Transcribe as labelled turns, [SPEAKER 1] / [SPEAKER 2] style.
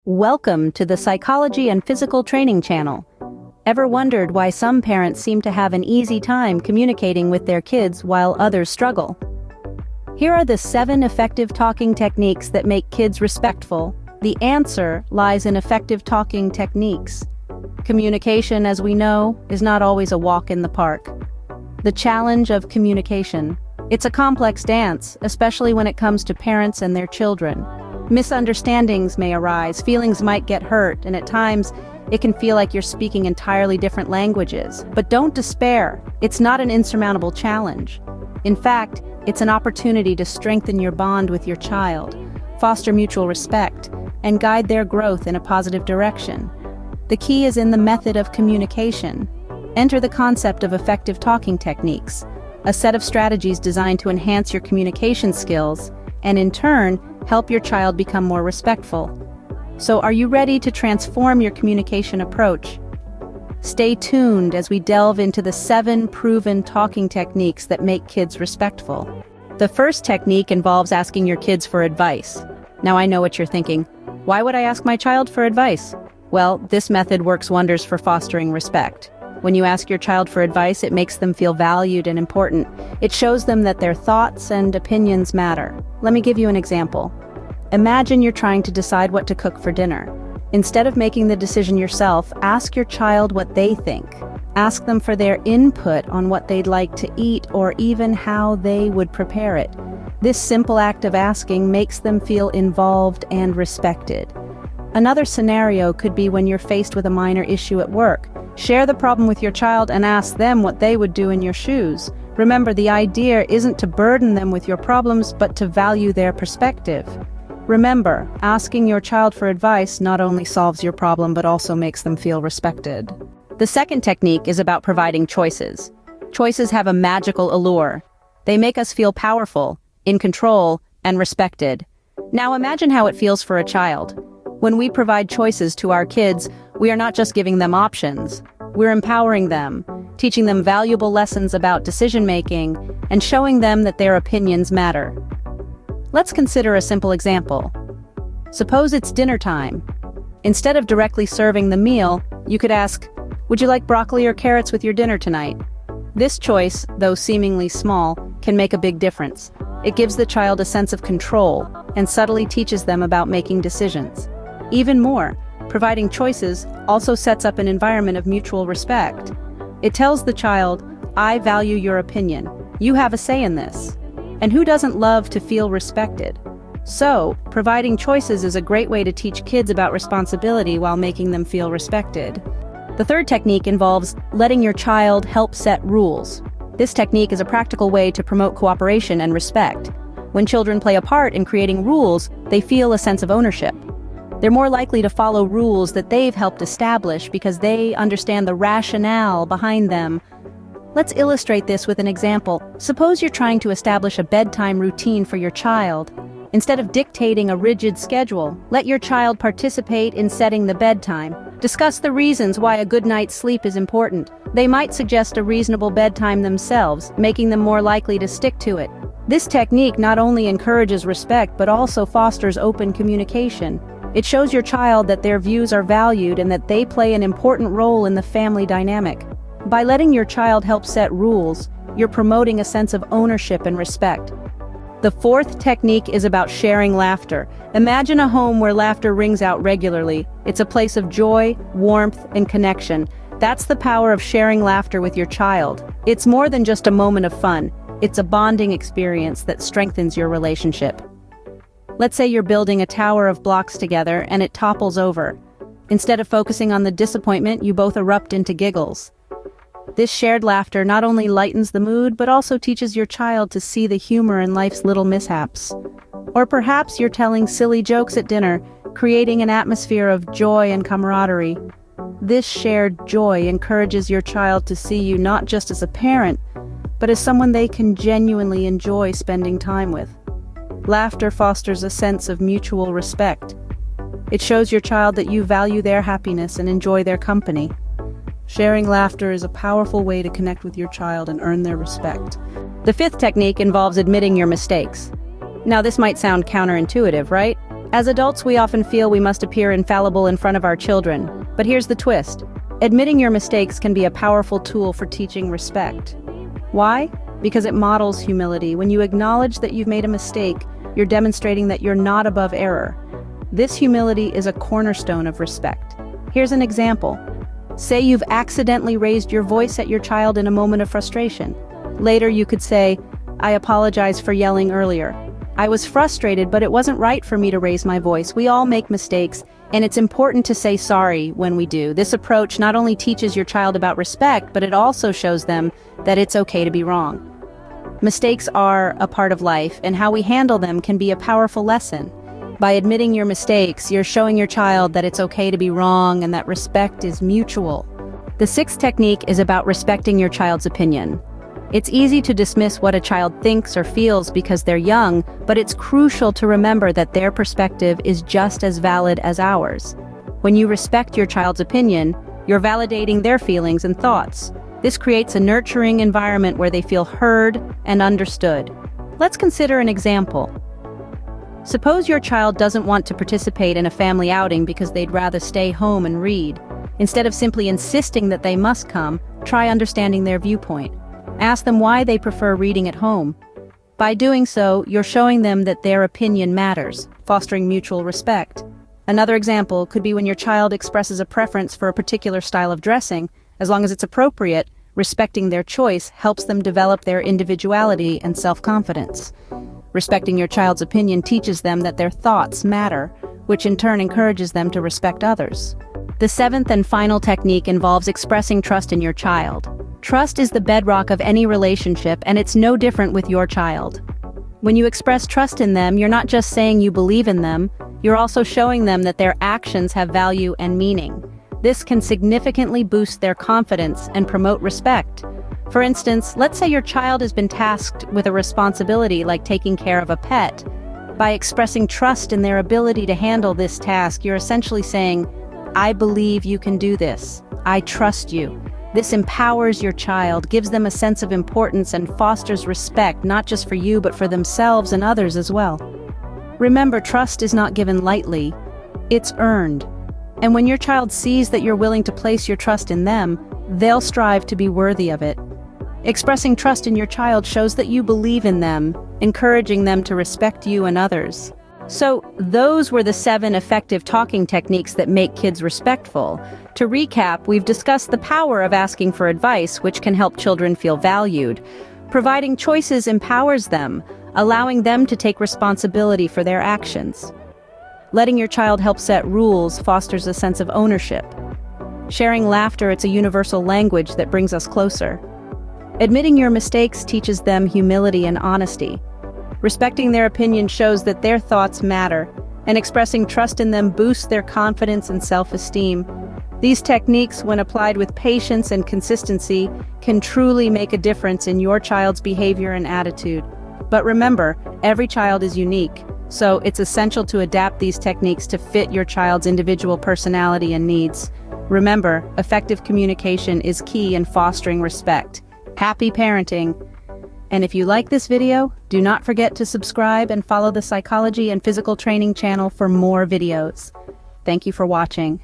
[SPEAKER 1] Welcome to the Psychology and Physical Training channel. Ever wondered why some parents seem to have an easy time communicating with their kids while others struggle? Here are the 7 effective talking techniques that make kids respectful. The answer lies in effective talking techniques. Communication, as we know, is not always a walk in the park. The challenge of communication. It's a complex dance, especially when it comes to parents and their children. Misunderstandings may arise, feelings might get hurt, and at times, it can feel like you're speaking entirely different languages. But don't despair. It's not an insurmountable challenge. In fact, it's an opportunity to strengthen your bond with your child, foster mutual respect, and guide their growth in a positive direction. The key is in the method of communication. Enter the concept of effective talking techniques, a set of strategies designed to enhance your communication skills and, in turn, help your child become more respectful. So, are you ready to transform your communication approach? Stay tuned as we delve into the 7 proven talking techniques that make kids respectful. The first technique involves asking your kids for advice. Now, I know what you're thinking. Why would I ask my child for advice? Well, this method works wonders for fostering respect. When you ask your child for advice, it makes them feel valued and important. It shows them that their thoughts and opinions matter. Let me give you an example. Imagine you're trying to decide what to cook for dinner. Instead of making the decision yourself, ask your child what they think. Ask them for their input on what they'd like to eat or even how they would prepare it. This simple act of asking makes them feel involved and respected. Another scenario could be when you're faced with a minor issue at work. Share the problem with your child and ask them what they would do in your shoes. Remember, the idea isn't to burden them with your problems, but to value their perspective. Remember, asking your child for advice not only solves your problem, but also makes them feel respected. The second technique is about providing choices. Choices have a magical allure. They make us feel powerful, in control, and respected. Now imagine how it feels for a child. When we provide choices to our kids, we are not just giving them options. We're empowering them, teaching them valuable lessons about decision-making, and showing them that their opinions matter. Let's consider a simple example. Suppose it's dinner time. Instead of directly serving the meal, you could ask, "Would you like broccoli or carrots with your dinner tonight?" This choice, though seemingly small, can make a big difference. It gives the child a sense of control and subtly teaches them about making decisions. Even more, providing choices also sets up an environment of mutual respect. It tells the child, "I value your opinion. You have a say in this." And who doesn't love to feel respected? So, providing choices is a great way to teach kids about responsibility while making them feel respected. The third technique involves letting your child help set rules. This technique is a practical way to promote cooperation and respect. When children play a part in creating rules, they feel a sense of ownership. They're more likely to follow rules that they've helped establish because they understand the rationale behind them. Let's illustrate this with an example. Suppose you're trying to establish a bedtime routine for your child. Instead of dictating a rigid schedule, let your child participate in setting the bedtime. Discuss the reasons why a good night's sleep is important. They might suggest a reasonable bedtime themselves, making them more likely to stick to it. This technique not only encourages respect but also fosters open communication. It shows your child that their views are valued and that they play an important role in the family dynamic. By letting your child help set rules, you're promoting a sense of ownership and respect. The fourth technique is about sharing laughter. Imagine a home where laughter rings out regularly. It's a place of joy, warmth, and connection. That's the power of sharing laughter with your child. It's more than just a moment of fun. It's a bonding experience that strengthens your relationship. Let's say you're building a tower of blocks together and it topples over. Instead of focusing on the disappointment, you both erupt into giggles. This shared laughter not only lightens the mood, but also teaches your child to see the humor in life's little mishaps. Or perhaps you're telling silly jokes at dinner, creating an atmosphere of joy and camaraderie. This shared joy encourages your child to see you not just as a parent, but as someone they can genuinely enjoy spending time with. Laughter fosters a sense of mutual respect. It shows your child that you value their happiness and enjoy their company. Sharing laughter is a powerful way to connect with your child and earn their respect. The fifth technique involves admitting your mistakes. Now, this might sound counterintuitive, right? As adults, we often feel we must appear infallible in front of our children, but here's the twist. Admitting your mistakes can be a powerful tool for teaching respect. Why? Because it models humility. When you acknowledge that you've made a mistake, you're demonstrating that you're not above error. This humility is a cornerstone of respect. Here's an example. Say you've accidentally raised your voice at your child in a moment of frustration. Later you could say, "I apologize for yelling earlier. I was frustrated, but it wasn't right for me to raise my voice." We all make mistakes, and it's important to say sorry when we do. This approach not only teaches your child about respect, but it also shows them that it's okay to be wrong. Mistakes are a part of life, and how we handle them can be a powerful lesson. By admitting your mistakes, you're showing your child that it's okay to be wrong and that respect is mutual. The sixth technique is about respecting your child's opinion. It's easy to dismiss what a child thinks or feels because they're young, but it's crucial to remember that their perspective is just as valid as ours. When you respect your child's opinion, you're validating their feelings and thoughts. This creates a nurturing environment where they feel heard and understood. Let's consider an example. Suppose your child doesn't want to participate in a family outing because they'd rather stay home and read. Instead of simply insisting that they must come, try understanding their viewpoint. Ask them why they prefer reading at home. By doing so, you're showing them that their opinion matters, fostering mutual respect. Another example could be when your child expresses a preference for a particular style of dressing. As long as it's appropriate, respecting their choice helps them develop their individuality and self-confidence. Respecting your child's opinion teaches them that their thoughts matter, which in turn encourages them to respect others. The seventh and final technique involves expressing trust in your child. Trust is the bedrock of any relationship, and it's no different with your child. When you express trust in them, you're not just saying you believe in them, you're also showing them that their actions have value and meaning. This can significantly boost their confidence and promote respect. For instance, let's say your child has been tasked with a responsibility like taking care of a pet. By expressing trust in their ability to handle this task, you're essentially saying, "I believe you can do this. I trust you." This empowers your child, gives them a sense of importance, and fosters respect not just for you but for themselves and others as well. Remember, trust is not given lightly. It's earned. And when your child sees that you're willing to place your trust in them, they'll strive to be worthy of it. Expressing trust in your child shows that you believe in them, encouraging them to respect you and others. So, those were the 7 effective talking techniques that make kids respectful. To recap, we've discussed the power of asking for advice, which can help children feel valued. Providing choices empowers them, allowing them to take responsibility for their actions. Letting your child help set rules fosters a sense of ownership. Sharing laughter, it's a universal language that brings us closer. Admitting your mistakes teaches them humility and honesty. Respecting their opinion shows that their thoughts matter, and expressing trust in them boosts their confidence and self-esteem. These techniques, when applied with patience and consistency, can truly make a difference in your child's behavior and attitude. But remember, every child is unique, so it's essential to adapt these techniques to fit your child's individual personality and needs. Remember, effective communication is key in fostering respect. Happy parenting! And if you like this video, do not forget to subscribe and follow the Psychology and Physical Training channel for more videos. Thank you for watching.